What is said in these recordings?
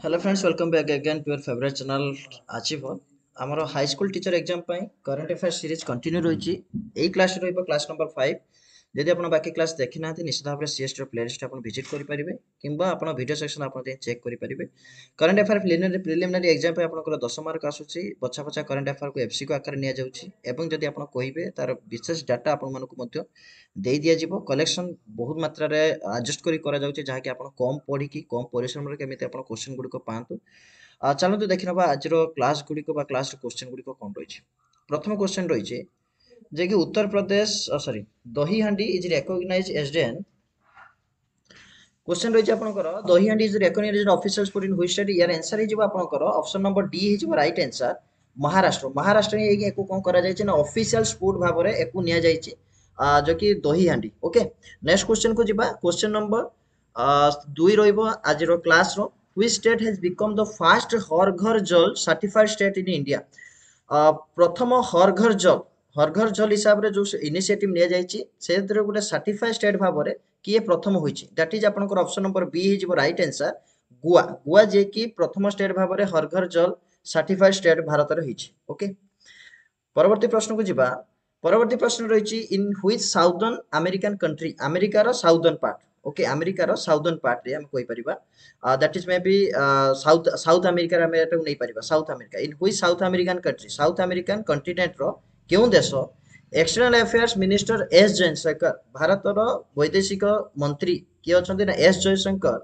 Hello friends, welcome back again to your favourite channel achiever. आमर high school teacher exam current affair series continue रही। Class class number 5। जदि आप बाकी class देखी ना निश्चित भाव में सीएसटी प्लेलिस्ट आप विजिट करेंगे कि आप वीडियो सेक्शन आप चेक करेंगे। करंट अफेयर प्रिलिमिनारी एग्जाम पे आपंकर 10 मार्क आसूसी बछा बछा करंट अफेयर को एफसी को आकार नि आप कहे तार विशेष डाटा आपको दे दिज्व। कलेक्शन बहुत मात्रा आडजस्ट कर जहाँकि आप कम पढ़ी कम परिश्रम केमी आप क्वेश्चन गुड़िक पातु। चलते देखने आज क्लास गुड़िक क्लास क्वेश्चन गुड़िक कौन रही। प्रथम क्वेश्चन रही जे कि Uttar Pradesh sorry Dahihandi is recognised as an question रही आपंकर Dahihandi is recognised official sport in which state. यार आंसर हो आपंकर ऑप्शन नंबर डी हो राइट आंसर महाराष्ट्र। महाराष्ट्र में कौन कर ऑफिशियल स्पोर्ट भाव में एक जो कि दहीहांडी। ओके, नेक्स्ट क्वेश्चन को जीवा। क्वेश्चन नंबर दुई रहिबो आज क्लास रो which state has become the first Har Ghar Jal certified state in India. प्रथम हर घर जल हिसाब रे जो इनिशिएटिव निया जायछि से गोटे सर्टिफाइड स्टेट भाव में किए प्रथम होइछि दैट इज आपनकर ऑप्शन नंबर बी हो राइट आंसर गोवा। गोवा जे कि प्रथम स्टेट भाव में हर घर जल सर्टिफाइड स्टेट भारत रे होइछि। ओके, परवर्ती प्रश्न को जीवा। परवर्ती प्रश्न रही in which southern American country अमेरिकार साउदर्न पार्ट। ओके, अमेरिकार साउदर्न पार्ट रे हम कहि परिबा that is maybe South South America हम एटा नै परिबा South America. In which South American country South American continent रो केउ देश external affairs minister S Jaishankar Bharat रो वैदेशिक मंत्री किए अछंती ना एस जयशंकर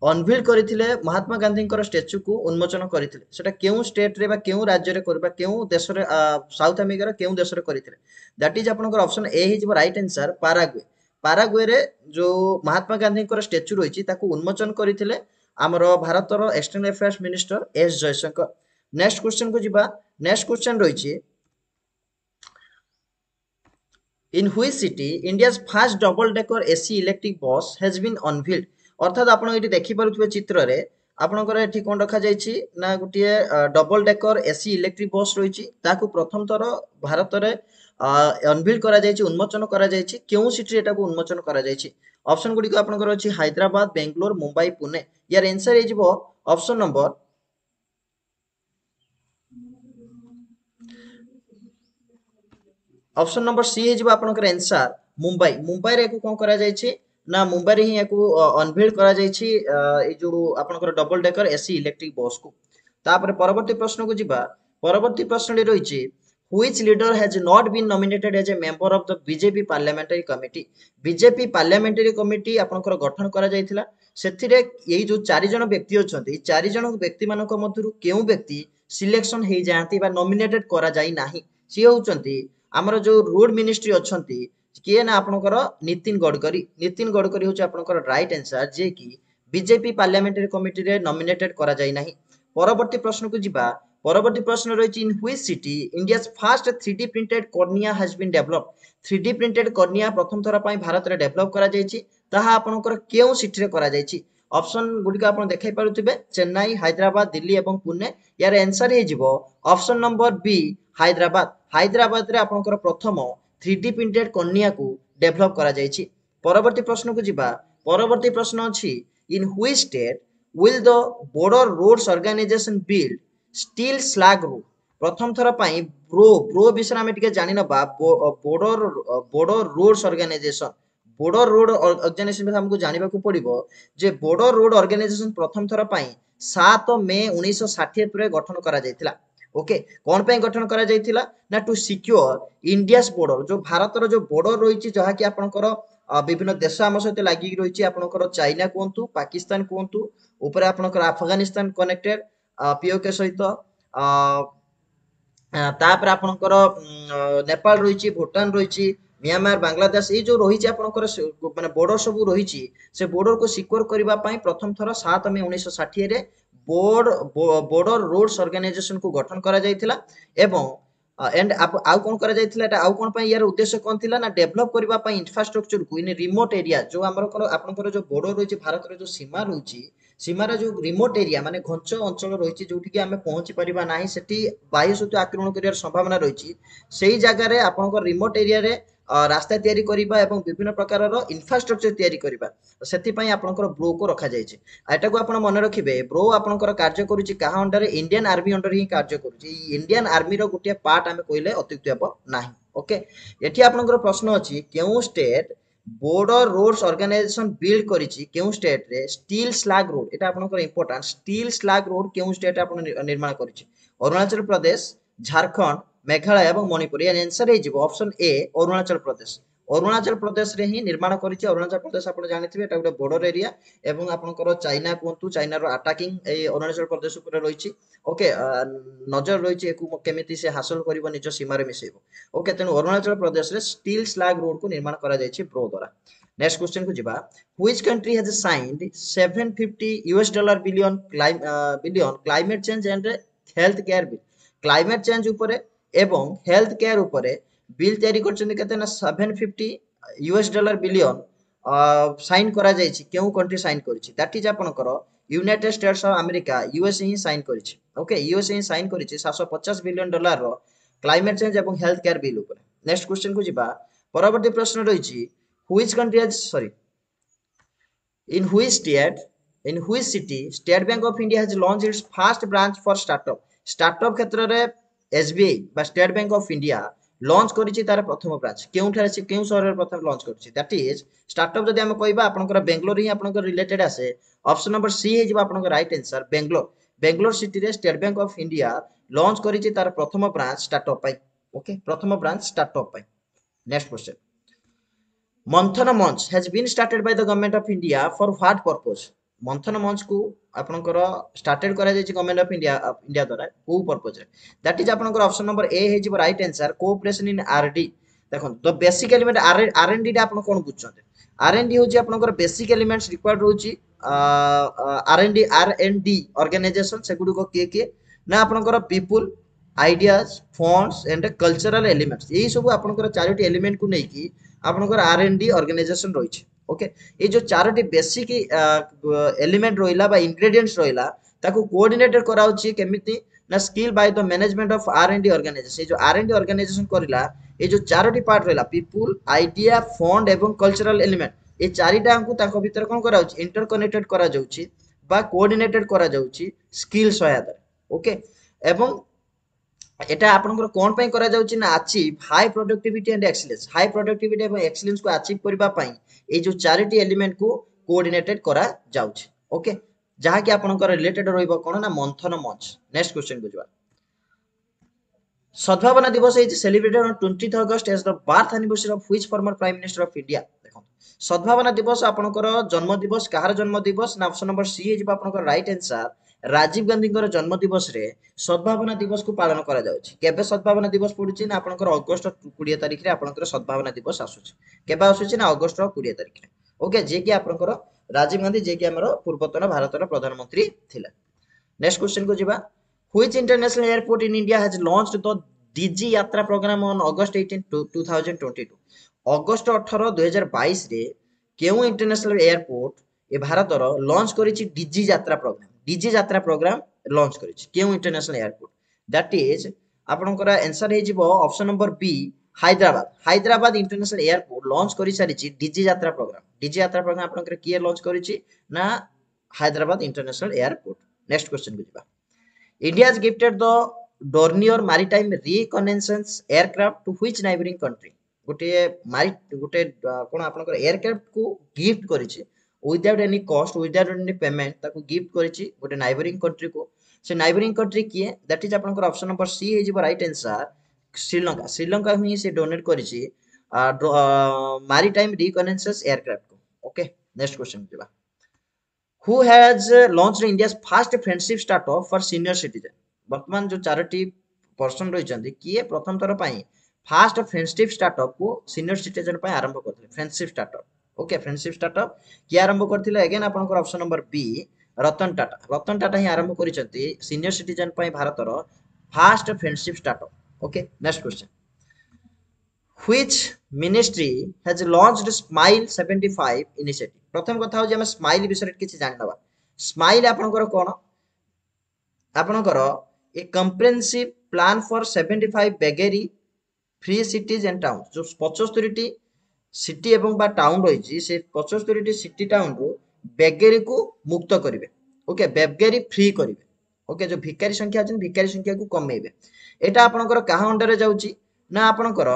अनभिल करथिले महात्मा गांधी स्टेच्यू को उन्मोचन करथिले सेटा केउ स्टेट रे बा केउ राज्य रे करबा केउ देश रे साउथ अमेरिका रे केउ देश रे करथिले दैट इज आपनकर ऑप्शन ए हिजबो राइट आंसर पाराग्वे। पाराग्वे रे जो महात्मा गांधी स्टेच्यू रहिछि ताकू उन्मोचन करथिले हमर भारत रो external affairs minister S Jaishankar. Next question को जीवा। नेक्स्ट क्वेश्चन रहिछि in which city India's first double decker AC electric bus has been unveiled. अर्थात आप देखि पारुथिबे चित्र रे आपनकर एठी कोन रखा जायछि ना गुटिए double decker AC electric bus रहिछि ताकू प्रथम थर भारत रे अनवील करा जायछि उन्मोचन करा जायछि केउ सिटी एटा को उन्मोचन करा जायछि। ऑप्शन गुडी को आपनकर अछि हैदराबाद बेंगलोर मुंबई पुणे। यार आंसर हेजिबो option number option number C है आपनकर आंसर मुंबई। मुंबई रे कोन करा जायछि ना मुंबई रे ही याकू अनवील करा जायछि ए जो आपनकर डबल डेकर एसी इलेक्ट्रिक बस को। तापर परवर्ती प्रश्न को जीवा। परवर्ती प्रश्न रही which leader has not been nominated as a member of the BJP parliamentary committee. BJP parliamentary committee आपनकर गठन करा जायथिला सेथिरे एई जो चारि जन व्यक्ति अछंती चारि जन व्यक्ति मानक मध्यरु केउ व्यक्ति सिलेक्शन हे जांती बा नॉमिनेटेड करा जाई नाही सी होउचंती आमर जो रोड मिनिस्ट्री अछंती किए ना आपनकर नितिन गडकरी। नितिन गडकरी होची आपनकर राइट आंसर जे कि बीजेपी पार्लियामेंटरी कमिटी रे नॉमिनेटेड करा जाई नाही। परवर्ती प्रश्न को जीवा। परवर्ती प्रश्न रही in which city India's first 3D printed cornea has been developed. 3D printed cornea प्रथम थर पई भारत रे डेवलप करा जायछि ताहा आपनकर केउ सिटी रे करा जायछि। ऑप्शन गुडिका आपण देखाई पारुथिबे चेन्नई हैदराबाद दिल्ली एवं पुणे। यार आंसर हे जिवो option number B Hyderabad. Hyderabad रे आपनकर प्रथम 3D प्रिंटेड कॉर्निया को डेवलप करा जायछि। परवर्ती प्रश्न को जीवा। परवर्ती प्रश्न अछि in which state will the border roads organisation build steel slag road. प्रथम थर पई ब्रो विषय में टिके जानि नबा border border roads organisation. Border road organisation में हमको जानिबा को पड़िबो जे बॉर्डर रोड ऑर्गेनाइजेशन प्रथम थर पई 7 मई 1960 रे गठन करा जायतिला। ओके, कौन पे गठन करा जायतिला ना टू सिक्योर इंडियास बॉर्डर जो भारत रो जो बॉर्डर रहिछि जहा कि आपनकर विभिन्न देश आम सहित लागिक रहिछि आपनकर चाइना कहंतु पाकिस्तान कहंतु ऊपर आपनकर अफगानिस्तान कनेक्टेड पीओके सहित तापर आपनकर नेपाल रहिछि भूटान रहिछि म्यांमार बांग्लादेश ये जो रहिछि आपनकर माने बॉर्डर सब रहिछि से बॉर्डर को सिक्योर करबा पई प्रथम थर 7 मई 1960 रे बॉर्डर रोड्स ऑर्गेनाइजेशन को गठन करा जायतिला एवं एंड आउ कोन करा जायतिला एटा आउ कोन पई यार उद्देश्य कोन थिला ना डेवलप करबा पई इंफ्रास्ट्रक्चर को इन रिमोट एरिया जो हमर आपनकर जो बॉर्डर रहिछि भारत रो जो सीमा रहिछि सीमार जो रिमोट एरिया माने घंच अंचल रही जो आम पहुंची पारिबा नाही सेठी वायु सहित आक्रमण करिवार संभावना रही सेही जगार आपनकर रिमोट एरिया रे ରାସ୍ତା ତିଆରି କରିବା ଏବଂ ବିଭିନ୍ନ ପ୍ରକାରର ଇନଫ୍ରାଷ୍ଟ୍ରକ୍ଚର ତିଆରି କରିବା ସେଥିପାଇଁ ଆପଣଙ୍କର ବ୍ରୋ କୁ ରଖାଯାଇଛି। ଏଟାକୁ ଆପଣ ମନେ ରଖିବେ ବ୍ରୋ ଆପଣଙ୍କର କାର୍ଯ୍ୟ କରୁଛି କାହା ଅଣ୍ଡରରେ ଇଣ୍ଡିଆନ୍ ଆର୍ମି ଅଣ୍ଡର ହିଁ କାର୍ଯ୍ୟ କରୁଛି। ଏଇ ଇଣ୍ଡିଆନ୍ ଆର୍ମିର ଗୋଟିଏ ପାର୍ଟ ଆମେ କହିଲେ ଅତ୍ୟୁକ୍ତି ହେବ ନାହିଁ। ଓକେ, ଏଠି ଆପଣଙ୍କର ପ୍ରଶ୍ନ ଅଛି କେଉଁ state border roads organization build କରିଛି କେଉଁ ଷ୍ଟେଟ୍ ରେ ଷ୍ଟିଲ୍ ସ୍ଲାଗ ରୋଡ, ଏଟା ଆପଣଙ୍କର ଇମ୍ପୋର୍ଟାଣ୍ଟ। ଷ୍ଟିଲ୍ ସ୍ଲାଗ ରୋଡ କେଉଁ ଷ୍ଟେଟ୍ ଆପଣ ନିର୍ମାଣ କରିଛି? ଅରୁଣାଚଳ ପ୍ରଦେଶ, ଝାରଖଣ୍ଡ, ମେଘାଳୟ ଏବଂ ମଣିପୁର। ଏହାର ଆନ୍ସର ହେଇଯିବ ଅପସନ ଏ ଅରୁଣାଚଳ ପ୍ରଦେଶ। ଅରୁଣାଚଳ ପ୍ରଦେଶରେ ହିଁ ନିର୍ମାଣ କରିଛି। ଅରୁଣାଚଳ ପ୍ରଦେଶ ଆପଣ ଜାଣିଥିବେ ଏଟା ଗୋଟେ ବର୍ଡର ଏରିଆ ଏବଂ ଆପଣଙ୍କର ଚାଇନା କୁହନ୍ତୁ ଚାଇନାର ଆଟାକିଂ ଏଇ ଅରୁଣାଚଳ ପ୍ରଦେଶ ଉପରେ ରହିଛି। ଓକେ, ନଜର ରହିଛି ଏକୁ କେମିତି ସେ ହାସଲ କରିବ ନିଜ ସୀମାରେ ମିଶେଇବ। ଓକେ, ତେଣୁ ଅରୁଣାଚଳ ପ୍ରଦେଶରେ ଷ୍ଟିଲ୍ ସ୍ଲାଗ ରୋଡ କୁ ନିର୍ମାଣ କରାଯାଇଛି ବ୍ରୋ ଦ୍ୱାରା। ନେକ୍ସଟ क्वेश्चन को ଯିବା, which country has signed 750 US dollar billion climate change and health care bill? Climate change ଉପରେ ଏବଂ ହେଲ୍ଥ କେୟାର ଉପରେ ବିଲ୍ ତିଆରି କରିଛନ୍ତି କେତେ ନା 750 US ଡଲାର ବିଲିୟନ ସାଇନ୍ କରାଯାଇଛି। କେଉଁ କଣ୍ଟ୍ରି ସାଇନ୍ କରିଛି? ଦ୍ୟାଟ୍ ଇଜ ଆପଣଙ୍କର united states of America USA ହିଁ ସାଇନ୍ କରିଛି। ଓକେ, ୟୁଏସଏ ହିଁ ସାଇନ୍ କରିଛି 750 ବିଲିୟନ ଡଲାରର କ୍ଲାଇମେଟ ଚେଞ୍ଜ ଏବଂ ହେଲ୍ଥ କେୟାର ବିଲ୍ ଉପରେ। ନେକ୍ସଟ क्वेश्चन को ଯିବା, ପରବର୍ତ୍ତୀ ପ୍ରଶ୍ନ ରହିଛି which country has sorry in which state in which city State Bank of India has launched its first branch for startup? startup କ୍ଷେତ୍ରରେ SBI ବା state bank of India launch କରିଛି ତାର ପ୍ରଥମ ବ୍ରାଞ୍ଚ କେଉଁଠାରେ ସେ କେଉଁ ସହରରେ ପ୍ରଥମେ ଲଞ୍ଚ କରିଛି? ଦ୍ୟାଟ୍ ଇଜ ଷ୍ଟାର୍ଟଅପ୍ ଯଦି ଆମେ କହିବା ଆପଣଙ୍କର ବେଙ୍ଗଲୋର ହିଁ ଆପଣଙ୍କର ରିଲେଟେଡ୍ ଆସେ। ଅପସନ ନମ୍ବର ସି ହେଇଯିବ ଆପଣଙ୍କ ରାଇଟ୍ ଆନ୍ସର ବେଙ୍ଗଲୋର। ବେଙ୍ଗଲୋର ସିଟିରେ state bank of India launch କରିଛି ତାର ପ୍ରଥମ ବ୍ରାଞ୍ଚ ଷ୍ଟାର୍ଟଅପ୍ ପାଇଁ। ଓକେ, ପ୍ରଥମ ବ୍ରାଞ୍ଚ ଷ୍ଟାର୍ଟଅପ୍ ପାଇଁ। Next question, Manthan Manch has been started by the government of India for what purpose? मंथन मंच को आपनकर स्टार्टेड करा जायछि गवर्नमेंट ऑफ इंडिया द्वारा को पर्पस रे? दैट इज आपनकर ऑप्शन नंबर ए हे जिवो right answer cooperation in RD. देखो द बेसिक एलिमेंट आरएनडी टा आपन कोन बुझछन्ते? आरएनडी होछि आपनकर बेसिक एलिमेंट्स रिक्वायर्ड होछि आरएनडी ऑर्गेनाइजेशन सेगुडी को के ना आपनकर people ideas funds and cultural elements यही सब आपनकर चारोटी एलिमेंट को नेकी आपनकर आरएनडी ऑर्गेनाइजेशन रही। ओके, ये जो चारोटी बेसिक एलिमेंट रहिला बा इंग्रेडिएंट्स रहिला ताको कोऑर्डिनेटेड कराउची केमिति ना skill by the management of R and D organisation. ये जो आरएनडी ऑर्गेनाइजेशन करिला ये जो चारोटी पार्ट रहिला पीपल आइडिया फंड एवं कल्चरल एलिमेंट ये चारिटा को ताको भीतर कोन कराउची इंटरकनेक्टेड करा जाउची बा कोऑर्डिनेटेड करा जाउची स्किल सहायता। ओके, एवं এটা ଆପଣଙ୍କର कोन ପାଇଁ करा जाउची ना achieve high productivity and excellence. High productivity एवं एक्सीलेंस को अचीव करबा पई ए जो चारिटी एलिमेंट को कोऑर्डिनेटेड करा जाउची। ओके, जहा कि आपनकर रिलेटेड रहइबो कोन ना मंथन मंच। नेक्स्ट क्वेश्चन को जवा, Sadbhavana Diwas is celebrated on 20th August as the birth anniversary of which former prime minister of India? देखो सद्भावना दिवस आपनकर जन्म दिवस कहार जन्म दिवस ना ऑप्शन नंबर सी हे जिबा आपनकर राइट आंसर राजीव गांधी जन्म दिवस रे सद्भावना दिवस को पालन करा जाउछि। केबे सद्भावना दिवस पडुछि ना आपनकर अगस्त 20 तारिख रे आपनकर सद्भावना दिवस आसुछि। केबे आसुछि ना अगस्त 20 तारिख रे। ओके, जे कि आपनकर राजीव गांधी जे कि हमर पूर्वतन भारतर प्रधानमंत्री थिला। नेक्स्ट क्वेश्चन को जिबा, which international airport in India has launched the DG Yatra programme on August 18 2022? अगस्त 18 2022 रे केउ इंटरनेशनल एयरपोर्ट ए भारतर लॉन्च करिछि Digi Yatra programme. Digi Yatra programme launch करिछि केउ इंटरनेशनल एयरपोर्ट? दैट इज आपनकर आंसर हे जिवो option number B Hyderabad. Hyderabad international airport launch करि सारिछि Digi Yatra programme. Digi Yatra programme आपनकर किए लॉन्च करिछि ना Hyderabad international airport. Next question को जिबा, India has gifted the Dornier Maritime Reconnaissance aircraft to which neighboring country? गोटे गोटे कोन आपनकर एयरक्राफ्ट को गिफ्ट करिछि without any cost without any payment ताको गिफ्ट करिछि गोटे नाइबरिंग कंट्री को। से नाइबरिंग कंट्री किए? दैट इज आपनकर ऑप्शन नंबर सी हे जिवो राइट आंसर श्रीलंका। श्रीलंका ही से डोनेट करिछि मैरीटाइम रिकनेसेंस एयरक्राफ्ट को। ओके, नेक्स्ट क्वेश्चन जिबा, who has launched India's first friendship startup for senior citizen? वर्तमान जो चारोटी पर्सन रही किए प्रथम थर पर फास्ट फ्रेंडशिप स्टार्टअप को सीनियर सिटीजन पर आरंभ करते friendship startup. Okay, friendship startup किए आरंभ करते अगेन आपनकर option number B Ratan Tata. Ratan Tata ही आरंभ करते सीनियर सिटीजन पर भारतर fast friendship startup. Okay, next question, which ministry has launched smile 75 initiative? प्रथम कथा हो जे हम स्माइल विषय किछि जानि नबा। स्माइल आपनकर कोन? आपनकर a comprehensive plan for 75 beggary free cities and town जो 75 सिटी एवं बा टाउन रही से 75 सिटी टाउन रु बेगेरी को मुक्त करेंगे। ओके बेगेरी फ्री करेंगे। ओके जो भिकारी संख्या अच्छे भिकारी संख्या को कमेबे। एटा आपनकर कहा अंडर जाउची ना आपनकर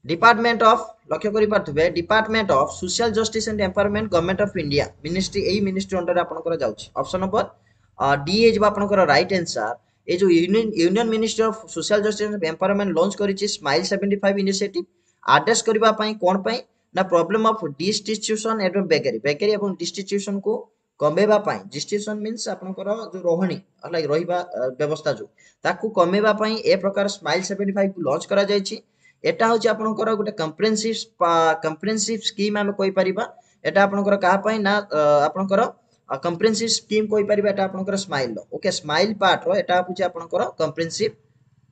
डिपार्टमेंट ऑफ लक्ष्य करि पारथबे department of social justice and empowerment government of India ministry एही मिनिस्ट्री अंडर आपनकर जाउची। ऑप्शन नंबर डी हे जबा आपनकर राइट आंसर। ए जो union ministry of social justice and empowerment launch करिछि स्माइल 75 इनिशिएटिव एड्रेस करबा पई कोन पई ना प्रॉब्लम ऑफ डिस्ट्रीब्यूशन एवं बेगरी बेगरी एवं डिस्ट्रीब्यूशन को कमेबा पई डिस्ट्रीब्यूशन मींस आपनकर जो रोहणी लाइक रहिबा व्यवस्था जो ताकू कमेबा पई ए प्रकार स्माइल 75 को लॉन्च करा जायछि। एटा होची आपनकर गोटे कंप्रेहेंसिव स्कीम आमे कोइ परिबा। एटा आपनकर कहा पई ना आपनकर कंप्रेहेंसिव स्कीम कोइ परिबा। एटा आपनकर स्माइल ओके स्माइल पार्ट रो एटा होची आपनकर कंप्रेहेंसिव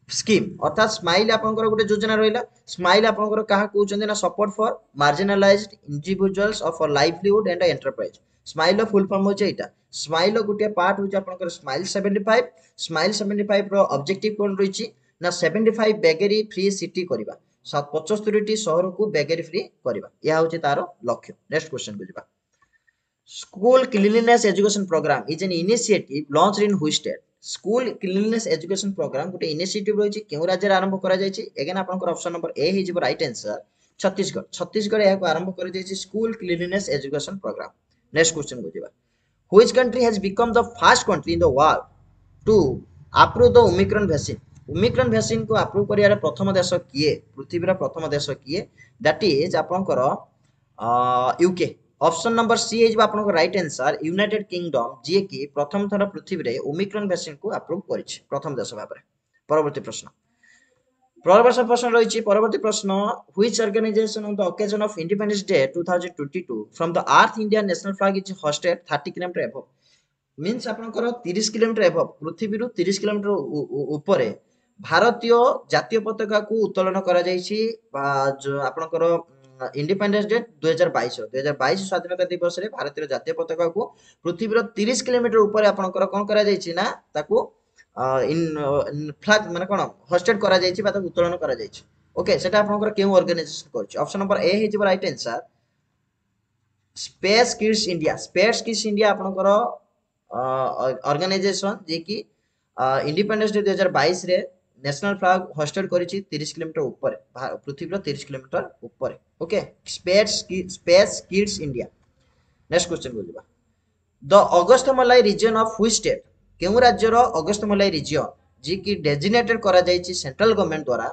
स्कीम अर्थात स्माइल आपनकर गोटे योजना रहिला। स्माइल आपनकर कहा कहउचंदी ना support for marginalised individuals of livelihood and enterprise. Smile full form होची एटा। स्माइल गोटे पार्ट होची आपनकर स्माइल 75। स्माइल 75 रो ऑब्जेक्टिव कोन रहिछि ना 75 बेगेरी फ्री सिटी करिबा 75 शहर को बेगेरी फ्री करिबा या होची तारो लक्ष्य। नेक्स्ट क्वेश्चन को जिबा। School cleanliness education programme is an initiative launched in which state. School cleanliness education programme गोटे इनिशिएटिव रहिछि केउ राज्य रे आरंभ करा जायछि। अगेन आपनकर ऑप्शन नंबर ए हि जिवो राइट आंसर छत्तीसगढ़। छत्तीसगढ़ या को आरंभ करा जायछि school cleanliness education programme. Next question को जिबा। Which country has become the first country in the world to approve the omicron vaccine. Omicron vaccine को अप्रूव करियार प्रथम देश किए पृथ्वी रा प्रथम देश किए दैट इज आपनकर यूके। ऑप्शन नंबर सी है आपन राइट आंसर यूनाइटेड किंगडम जी की प्रथम थर पृथ्वी रे ओमिक्रॉन वैक्सीन को अप्रूव करिछि प्रथम देश भाबरे। परवर्ती प्रश्न रही परवर्ती प्रश्न which organisation on the occasion of Independence Day 2022 from the earth India national flag is hosted 30 kilometre above. Means आपनकर 30 किलोमीटर एबव पृथ्वी रु 30 किलोमीटर ऊपर भारतीय जातीय पताका को उत्तोलन करा जायछि जो आपनकर इंडिपेंडेंस डे 2022 स्वाधीनता दिवस रे भारतीय जातीय पताका को पृथ्वी रो 30 किलोमीटर ऊपर आपनकर कोन करा जायछि ना ताकू इन फ्लैग माने कोन होस्टेड करा जायछि बा ताकू उत्तोलन करा जायछि। ओके सेटा आपनकर केउ ऑर्गेनाइजेशन करछि। ऑप्शन नंबर ए हि जिवो right answer Space Kids India. Space Kids India आपनकर ऑर्गेनाइजेशन जे कि इंडिपेंडेंस डे 2022 रे नेशनल फ्लैग होस्टेड करिछि 30 किलोमीटर ऊपर पृथ्वी रो 30 किलोमीटर ऊपर। Okay Space Kids India. Next question को जिबा। The Agasthyamalai region of which state. केउ राज्य रो अगस्त्यमलाई रीजन जे कि डेजिग्नेटेड करा जायछि सेंट्रल गवर्नमेंट द्वारा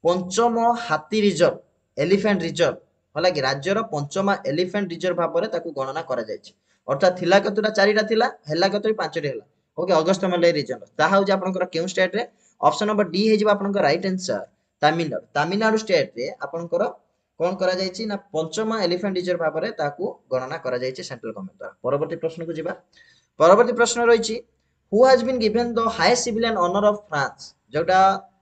पंचम हाथी रिजर्व एलिफेंट रिजर्व होला कि राज्य रो पंचम एलिफेंट रिजर्व भाबरे ताकू गणना करा जायछि। अर्थात थिला कतुरा चारिटा थिला हेला कतुरी पांचटी हेला। ओके अगस्त्यमलाई रीजन ताहा होजे आपनकर केउ स्टेट रे। ऑप्शन नंबर डी हे जिबा आपनकर right answer Tamil Nadu. Tamil Nadu state रे आपनकर कोन करा जायछि ना पंचम एलिफेंट रिजर्व भाबरे ताकू गणना करा जायछि सेंट्रल गवर्नमेंट द्वारा। परवर्ती प्रश्न को जिबा। परवर्ती प्रश्न रहिछि who has been given the highest civilian honour of France. जोटा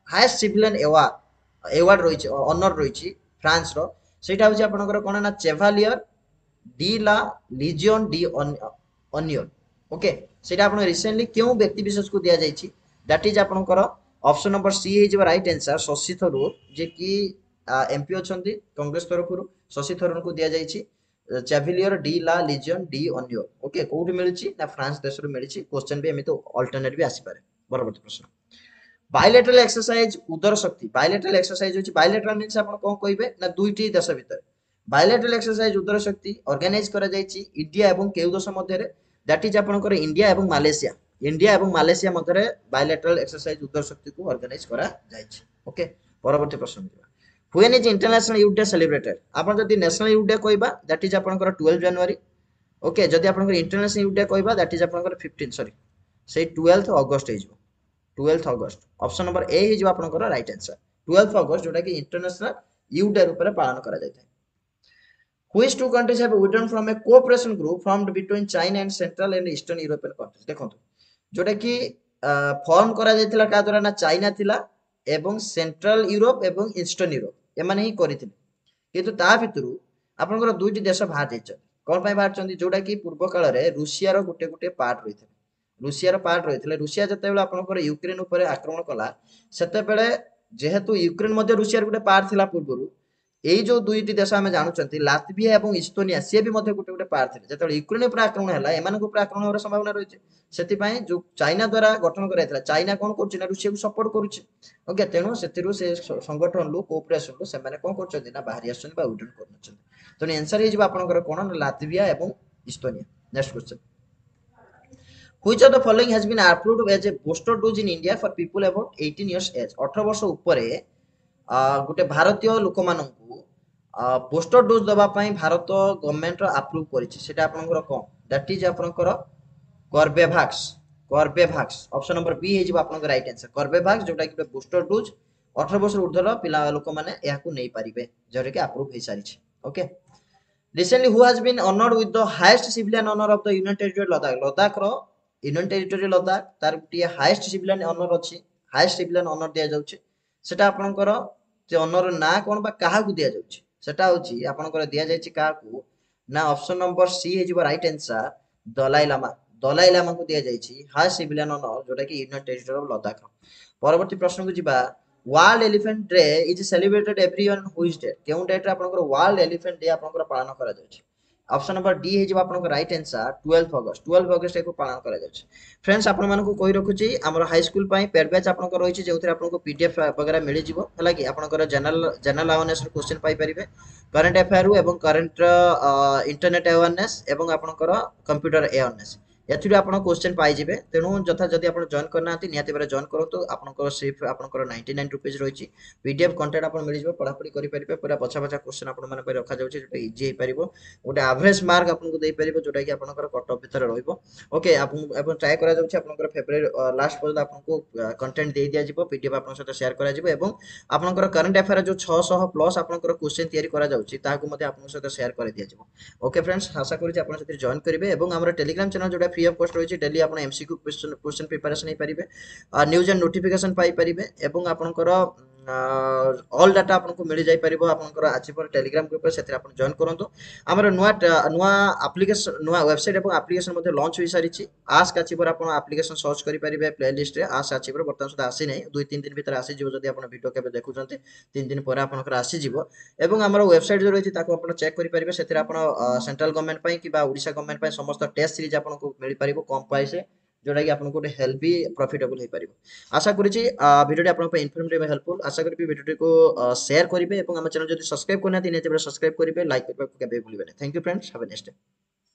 हाईएस्ट सिविलियन अवार्ड रहिछि ऑनर रहिछि फ्रांस रो सेटा होछि आपनकर कोन ना Chevalier de la Legion de Honneur. Okay सेटा आपन रिसेंटली केउ व्यक्ति विशेष को दिया जायछि दैट इज आपनकर ऑप्शन नंबर सी हे जिवो राइट आंसर शशि थरूर जे कि एमपी अछंती कांग्रेस तरफरु शशि थरूर को दिया जायछि Chevalier de la Legion de Honneur. Okay कोउठी मिलिछि ना फ्रांस देशरु मिलिछि। क्वेश्चन भी एमितो अल्टरनेट भी आसी पारे। परवर्ती प्रश्न बायलैटरल एक्सरसाइज उदर शक्ति। बायलैटरल एक्सरसाइज होछि बायलैटरल मींस आपन कोन कहिबे ना दुईटी देश भितर बायलैटरल एक्सरसाइज उदर शक्ति ऑर्गेनाइज करा जायछि इंडिया एवं केउ देश मध्ये रे दैट इज आपनकर इंडिया एवं मालयेशिया। इंडिया एवं मालयेशिया मध्ये रे बायलैटरल एक्सरसाइज उदर शक्ति को ऑर्गेनाइज करा जायछि। ओके परवर्ती प्रश्न when is international youth day celebrated. आपन जदि नेशनल यूथ डे कहबा दैट इज आपनकर 12 जनवरी। ओके जदि आपनकर इंटरनेशनल यूथ डे कहबा दैट इज आपनकर 15 सॉरी से 12th अगस्त हे जिवो 12th August. Option number A हे जिवो आपनकर राइट आंसर 12th अगस्त जोटा कि इंटरनेशनल यूथ डे रूप रे पालन करा जायते। Which two countries have withdrawn from a cooperation group formed between China and Central and Eastern European countries। देखंतु जोटा कि फॉर्म करा जायतिला का द्वारा ना चाइना थिला एवं सेंट्रल यूरोप एवं ईस्टर्न यूरोप एमाने ही करिथिले किंतु ता भितरु आपनकर दुईटी देश बाहर जायछ। कोन पय बाहर चंदी जोटा कि पूर्व काल रे रूसिया रो गुटे गुटे पार्ट रहिथिले। रूसिया रो पार्ट रहिथिले रूसिया जते बेले आपनकर यूक्रेन ऊपर आक्रमण कला सेते बेले जेहेतु यूक्रेन मध्य रूसिया गोटे पार्ट थिला पूर्वरु एई जो दुईटी देश आमे जानुचंती लातविया एवं इस्तोनिया से भी मध्य गोटे गोटे पार्ट थिले जेतेबेले यूक्रेन पर आक्रमण हैला एमानको पर आक्रमण होबार संभावना रहिছে सेति जो चाइना द्वारा गठन कराइଥିଲା चाइना कोन करछि ना रूसिया को सपोर्ट करूछि ओके तेणु सेतिरु से संगठन लु कोऑपरेशन लु से माने कोन करछन्ती ना बाहरी आछन्ती बा उडन करछन्ती तेणु आंसर हे जिबा आपनकर कोन ना लातविया एवं इस्तोनिया next question Which of the following has been approved as a booster dose in India for people about 18 years age? 18 ବର୍ଷ ଉପରେ ଗୋଟେ ଭାରତୀୟ ଲୋକମାନଙ୍କୁ ବୁଷ୍ଟର ଡୋଜ ଦେବା ପାଇଁ ଭାରତ ଗଭର୍ଣ୍ଣମେଣ୍ଟ ଆପ୍ରୁଭ କରିଛି ସେଟା ଆପଣଙ୍କର କଣ ଦ୍ୟାଟ୍ ଇଜ ଆପଣଙ୍କର କର୍ବେଭାକ୍ସ କର୍ବେଭାକ୍ସ ଅପସନ ନମ୍ବର ବି ହେଇଯିବ ଆପଣଙ୍କର ରାଇଟ आंसर କର୍ବେଭାକ୍ସ ଯୋଉଟା କି ଗୋଟେ ବୁଷ୍ଟର ଡୋଜ 18 ବର୍ଷ ଊର୍ଦ୍ଧ୍ୱର ପିଲା ଲୋକମାନେ ଏହାକୁ ନେଇ ପାରିବେ ଯୋଉଟା କି ଆପ୍ରୁଭ ହେଇ ସାରିଛି okay Recently, who has been honored with the highest civilian honor of the Union Territory Ladakh? Ladakh ro Union Territory Ladakh तार गोटे highest civilian honor अछि highest civilian honor दिया जाउछि सेटा आपनकर जे honor ना कोन बा काहा को दिया जाउछि सेटा होछि आपनकर दिया जाइछि काहा को ना ऑप्शन नंबर सी हे जिवो राइट आंसर दलाई लामा को दिया जाइछि highest civilian honor जोटा कि Union Territory of Ladakh परवर्ती प्रश्न को जिबा world elephant day is celebrated every on which day केउ डेट रे आपनकर वर्ल्ड एलिफेंट डे आपनकर पालन करा जाउछि ऑप्शन नंबर डी हे जिबा आपनकर राइट आंसर 12 अगस्त को पालन करा जाउछि फ्रेंड्स आपन मानको कहि रखुछि हमर हाई स्कूल पई पेड बैच आपनकर रहिछि जेउथरे आपनको पीडीएफ वगैरह मिलि जिवो हला कि आपनकर जनरल अवेयरनेस क्वेश्चन पाई परिबे करंट अफेयर एवं करंट इंटरनेट अवेयरनेस एवं आपनकर कंप्यूटर अवेयरनेस एथुरे आपण क्वेश्चन पाई जिवे तेनु जथा जदि आपण जॉइन करना आंती निहाती बेले जॉइन करंतु आपनकर सिर्फ आपनकर 99 रुपीस रहिछि पीडीएफ कंटेंट आपण मिलि जिवो पढा पढी करि परिबे पूरा पछा पछा क्वेश्चन आपण माने पे रखा जाउछि जेटा इजी हे परिबो गोटे एवरेज मार्क आपनको देई परिबो जोटा कि आपनकर कट ऑफ भीतर रहइबो ओके आपण ट्राई करा जाउछि आपनकर फेब्रुआरी लास्ट पर्यंत आपनको कंटेंट देई दिया जिवो पीडीएफ आपण सहित शेयर करा जिवो एवं आपनकर करंट अफेयर जो 600 प्लस आपनकर क्वेश्चन तयारी करा जाउछि ताको मते आपण सहित शेयर कर दिया जिवो ओके फ्रेंड्स आशा करूछि आपण सहित जॉइन करिवे एवं हमर टेलीग्राम चैनल जोटा फ्री ऑफ कॉस्ट रही डेली आप एमसीक्यू क्वेश्चन प्रिपरेशन हो पारे न्यूज एंड नोटिफिकेशन पाई पारे एवं आपनकर ऑल डाटा आपको मिल जाई परिबो आपनकर आछि पर टेलीग्राम ग्रुप से आप जॉइन करंतु हमर नुआ नुआ एप्लिकेशन नुआ वेबसाइट एवं एप्लिकेशन मध्ये लॉन्च होई सारिछि आस्क आछि पर आपण एप्लिकेशन सर्च करि परिबे प्लेलिस्ट रे आस्क आछि पर वर्तमान सुधा आसी नै 2-3 दिन भीतर आसी जिवो जदि आपण वीडियो केबे देखुचंती 3 दिन पर आपनकर आसी जिवो एवं हमर वेबसाइट जो रहिछि ताको आपण चेक करि परिबे सेतिर आपण सेंट्रल गवर्नमेंट पई कि बा ओडिसा गवर्नमेंट पई समस्त टेस्ट सीरीज आपनको मिल परिबो कम प्राइस रे जोटा कि आपको गोटे हेल्प भी प्रॉफिटेबल हो पार आशा करुँच भिडियो आपको इनफॉर्मेटिव हेल्पफुल आशा करी भिडियो को शेयर करेंगे और आम चैनल जब सब्सक्राइब करना सब्सक्राइब करेंगे लाइक करने को भूलें thank you friends have a nice day